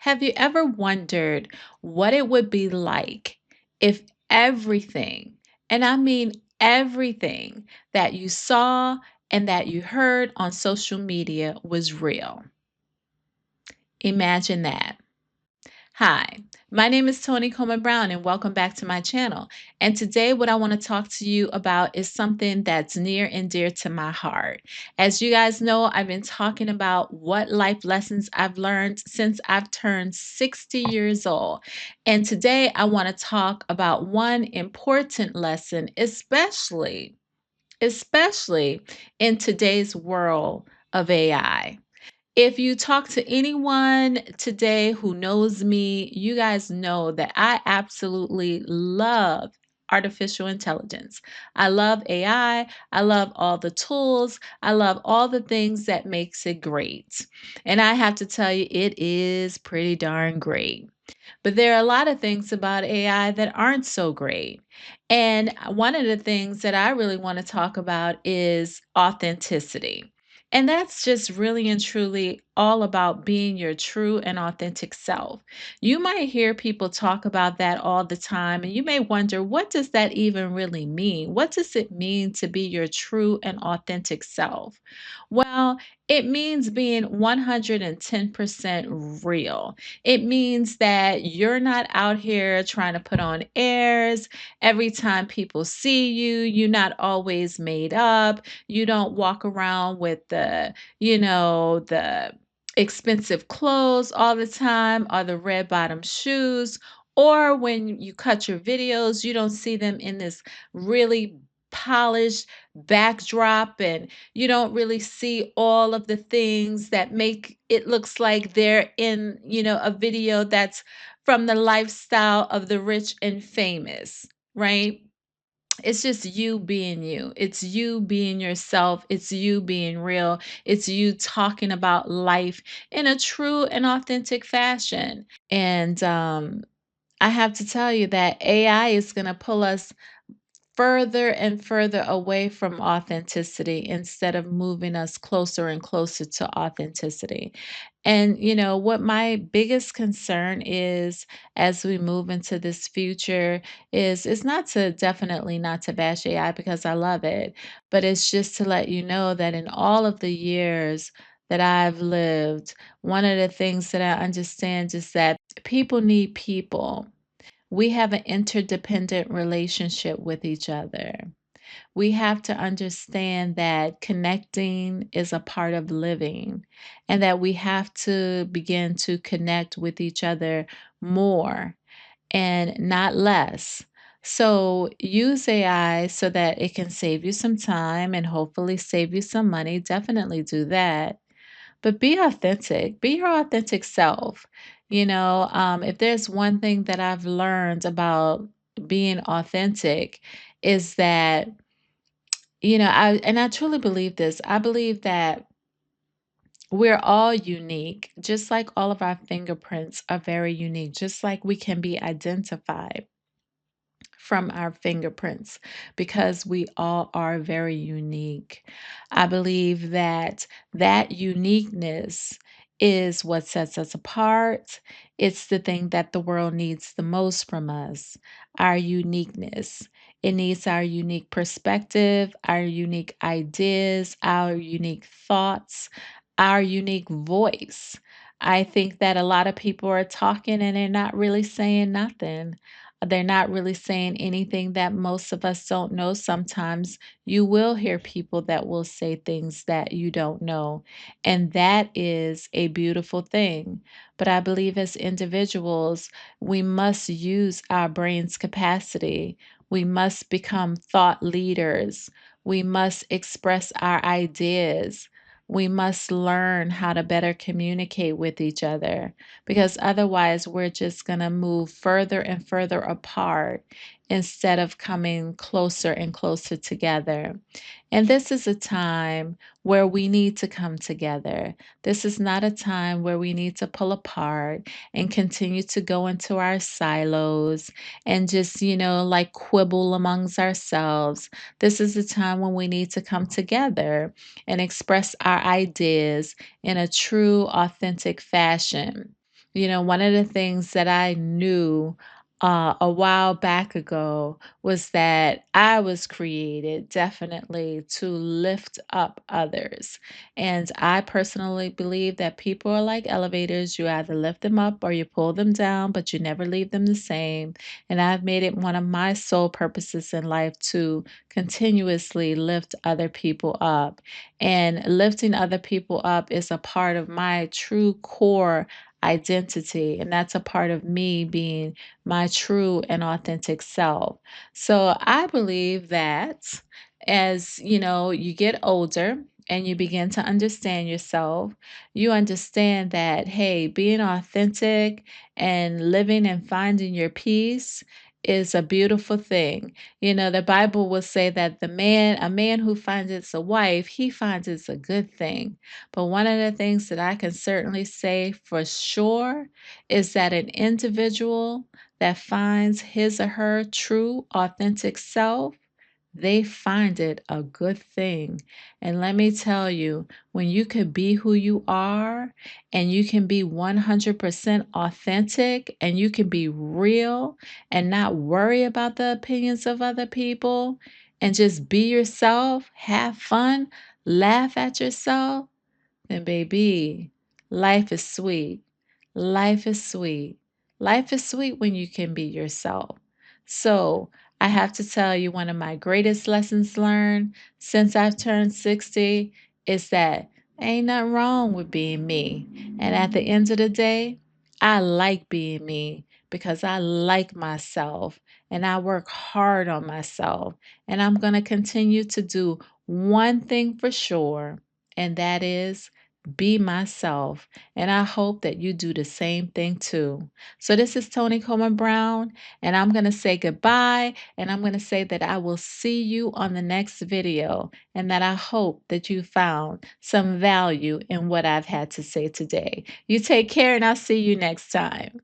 Have you ever wondered what it would be like if everything, and I mean everything, that you saw and that you heard on social media was real? Imagine that. Hi, my name is Tony Coleman-Brown, and welcome back to my channel. And today, what I want to talk to you about is something that's near and dear to my heart. As you guys know, I've been talking about what life lessons I've learned since I've turned 60 years old. And today, I want to talk about one important lesson, especially in today's world of AI. If you talk to anyone today who knows me, you guys know that I absolutely love artificial intelligence. I love AI. I love all the tools. I love all the things that makes it great. And I have to tell you, it is pretty darn great. But there are a lot of things about AI that aren't so great. And one of the things that I really want to talk about is authenticity. And that's just really and truly all about being your true and authentic self. You might hear people talk about that all the time, and you may wonder, what does that even really mean? What does it mean to be your true and authentic self? Well, it means being 110% real. It means that you're not out here trying to put on airs. Every time people see you, you're not always made up. You don't walk around with the expensive clothes all the time or the red bottom shoes. Or when you cut your videos, you don't see them in this really polished backdrop, and you don't really see all of the things that make it looks like they're in, a video that's from the lifestyle of the rich and famous, right? It's just you being you. It's you being yourself. It's you being real. It's you talking about life in a true and authentic fashion. And I have to tell you that AI is going to pull us further and further away from authenticity instead of moving us closer and closer to authenticity. And what my biggest concern is as we move into this future is it's not to definitely not to bash AI because I love it, but it's just to let you know that in all of the years that I've lived, one of the things that I understand is that people need people. We have an interdependent relationship with each other. We have to understand that connecting is a part of living and that we have to begin to connect with each other more and not less. So use AI so that it can save you some time and hopefully save you some money. Definitely do that, but be authentic, be your authentic self. If there's one thing that I've learned about being authentic is that, I truly believe this. I believe that we're all unique, just like all of our fingerprints are very unique, just like we can be identified from our fingerprints because we all are very unique. I believe that that uniqueness is what sets us apart. It's the thing that the world needs the most from us, our uniqueness. It needs our unique perspective, our unique ideas, our unique thoughts, our unique voice. I think that a lot of people are talking and they're not really saying nothing. They're not really saying anything that most of us don't know. Sometimes you will hear people that will say things that you don't know, and that is a beautiful thing. But I believe as individuals, we must use our brain's capacity. We must become thought leaders. We must express our ideas. We must learn how to better communicate with each other because otherwise we're just going to move further and further apart instead of coming closer and closer together. And this is a time where we need to come together. This is not a time where we need to pull apart and continue to go into our silos and just, like quibble amongst ourselves. This is a time when we need to come together and express our ideas in a true, authentic fashion. One of the things that I knew a while back ago was that I was created definitely to lift up others. And I personally believe that people are like elevators. You either lift them up or you pull them down, but you never leave them the same. And I've made it one of my sole purposes in life to continuously lift other people up. And lifting other people up is a part of my true core identity. And that's a part of me being my true and authentic self. So I believe that as you get older and you begin to understand yourself, you understand that, hey, being authentic and living and finding your peace is a beautiful thing. The Bible will say that a man who finds a wife, he finds it's a good thing. But one of the things that I can certainly say for sure is that an individual that finds his or her true, authentic self, they find it a good thing. And let me tell you, when you could be who you are and you can be 100% authentic and you can be real and not worry about the opinions of other people and just be yourself, have fun, laugh at yourself, and baby, life is sweet. Life is sweet. Life is sweet when you can be yourself. So, I have to tell you, one of my greatest lessons learned since I've turned 60 is that ain't nothing wrong with being me. And at the end of the day, I like being me because I like myself and I work hard on myself. And I'm going to continue to do one thing for sure, and that is be myself. And I hope that you do the same thing too. So, this is Tony Coleman Brown, and I'm going to say goodbye. And I'm going to say that I will see you on the next video, and that I hope that you found some value in what I've had to say today. You take care, and I'll see you next time.